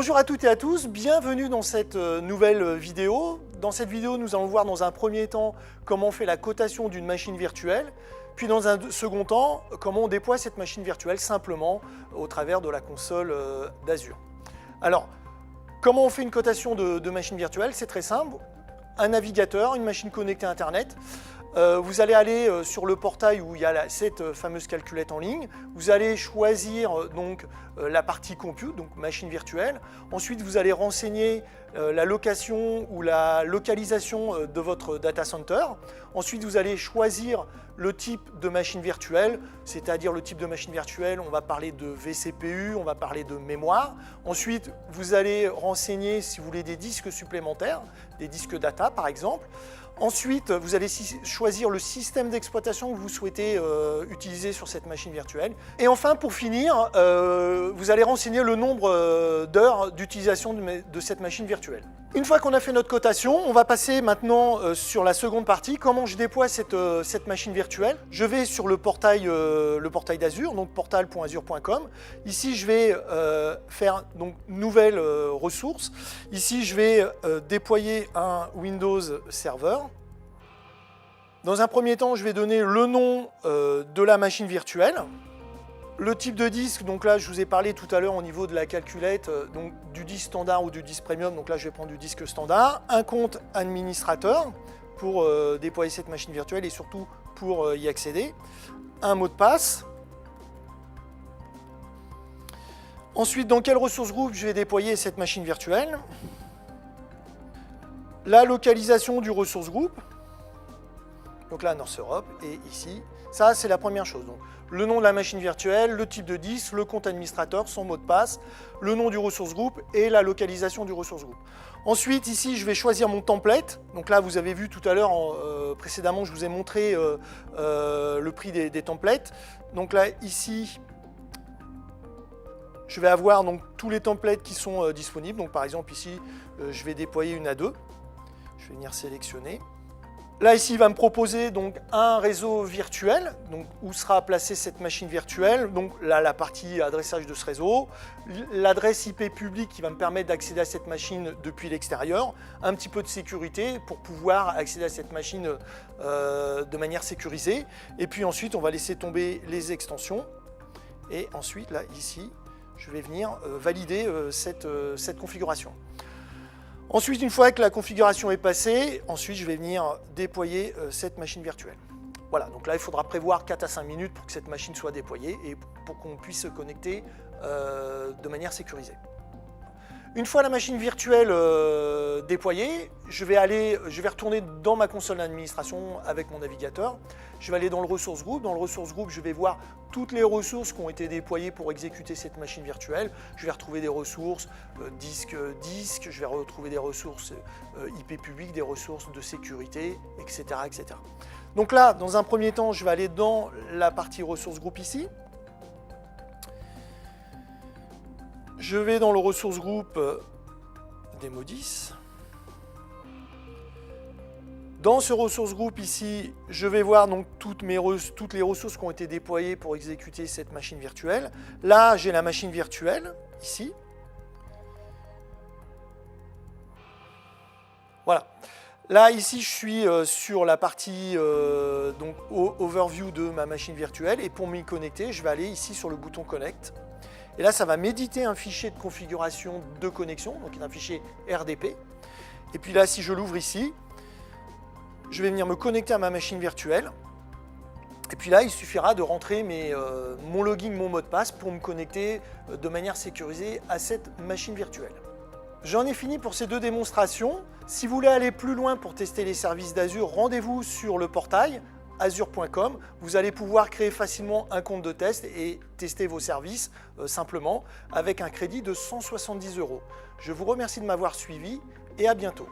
Bonjour à toutes et à tous, bienvenue dans cette nouvelle vidéo. Dans cette vidéo, nous allons voir dans un premier temps comment on fait la cotation d'une machine virtuelle, puis dans un second temps, comment on déploie cette machine virtuelle simplement au travers de la console d'Azure. Alors, comment on fait une cotation de machine virtuelle? C'est très simple. Un navigateur, une machine connectée à Internet. Vous allez aller sur le portail où il y a cette fameuse calculette en ligne. Vous allez choisir donc la partie compute, donc machine virtuelle. Ensuite, vous allez renseigner la location ou la localisation de votre data center. Ensuite, vous allez choisir le type de machine virtuelle, c'est-à-dire le type de machine virtuelle, on va parler de vCPU, on va parler de mémoire. Ensuite, vous allez renseigner si vous voulez des disques supplémentaires, des disques data par exemple. Ensuite, vous allez choisir le système d'exploitation que vous souhaitez utiliser sur cette machine virtuelle. Et enfin, pour finir, vous allez renseigner le nombre d'heures d'utilisation de cette machine virtuelle. Une fois qu'on a fait notre cotation, on va passer maintenant sur la seconde partie, comment je déploie cette machine virtuelle. Je vais sur le portail d'Azure, donc portal.azure.com. Ici, je vais faire donc nouvelle ressource. Ici, je vais déployer un Windows Server. Dans un premier temps, je vais donner le nom de la machine virtuelle. Le type de disque, donc là je vous ai parlé tout à l'heure au niveau de la calculette, donc du disque standard ou du disque premium, donc là je vais prendre du disque standard. Un compte administrateur pour déployer cette machine virtuelle et surtout pour y accéder. Un mot de passe. Ensuite, dans quelle ressource groupe je vais déployer cette machine virtuelle. La localisation du ressource groupe. Donc là, North Europe, et ici, ça c'est la première chose. Donc, le nom de la machine virtuelle, le type de disque, le compte administrateur, son mot de passe, le nom du ressource groupe et la localisation du ressource groupe. Ensuite, ici, je vais choisir mon template. Donc là, vous avez vu tout à l'heure, précédemment, je vous ai montré le prix des templates. Donc là, ici, je vais avoir donc, tous les templates qui sont disponibles. Donc par exemple, ici, je vais déployer une A2. Je vais venir sélectionner. Là, ici, il va me proposer donc, un réseau virtuel, donc, où sera placée cette machine virtuelle. Donc là, la partie adressage de ce réseau, l'adresse IP publique qui va me permettre d'accéder à cette machine depuis l'extérieur, un petit peu de sécurité pour pouvoir accéder à cette machine de manière sécurisée. Et puis ensuite, on va laisser tomber les extensions. Et ensuite, là, ici, je vais venir valider cette configuration. Ensuite, une fois que la configuration est passée, ensuite je vais venir déployer cette machine virtuelle. Voilà, donc là il faudra prévoir 4 à 5 minutes pour que cette machine soit déployée et pour qu'on puisse se connecter de manière sécurisée. Une fois la machine virtuelle déployée, je vais retourner dans ma console d'administration avec mon navigateur. Je vais aller dans le ressource group. Dans le ressource group, je vais voir toutes les ressources qui ont été déployées pour exécuter cette machine virtuelle. Je vais retrouver des ressources disque, je vais retrouver des ressources IP publiques, des ressources de sécurité, etc., etc. Donc là, dans un premier temps, je vais aller dans la partie ressources group ici. Je vais dans le ressource group démo 10. Dans ce ressource group ici, je vais voir donc toutes les ressources qui ont été déployées pour exécuter cette machine virtuelle. Là, j'ai la machine virtuelle, ici. Voilà. Là, ici, je suis sur la partie donc, overview de ma machine virtuelle. Et pour m'y connecter, je vais aller ici sur le bouton Connect. Et là, ça va m'éditer un fichier de configuration de connexion, donc un fichier RDP. Et puis là, si je l'ouvre ici, je vais venir me connecter à ma machine virtuelle. Et puis là, il suffira de rentrer mon login, mon mot de passe pour me connecter de manière sécurisée à cette machine virtuelle. J'en ai fini pour ces deux démonstrations. Si vous voulez aller plus loin pour tester les services d'Azure, rendez-vous sur le portail azure.com. Vous allez pouvoir créer facilement un compte de test et tester vos services simplement avec un crédit de 170 €. Je vous remercie de m'avoir suivi et à bientôt.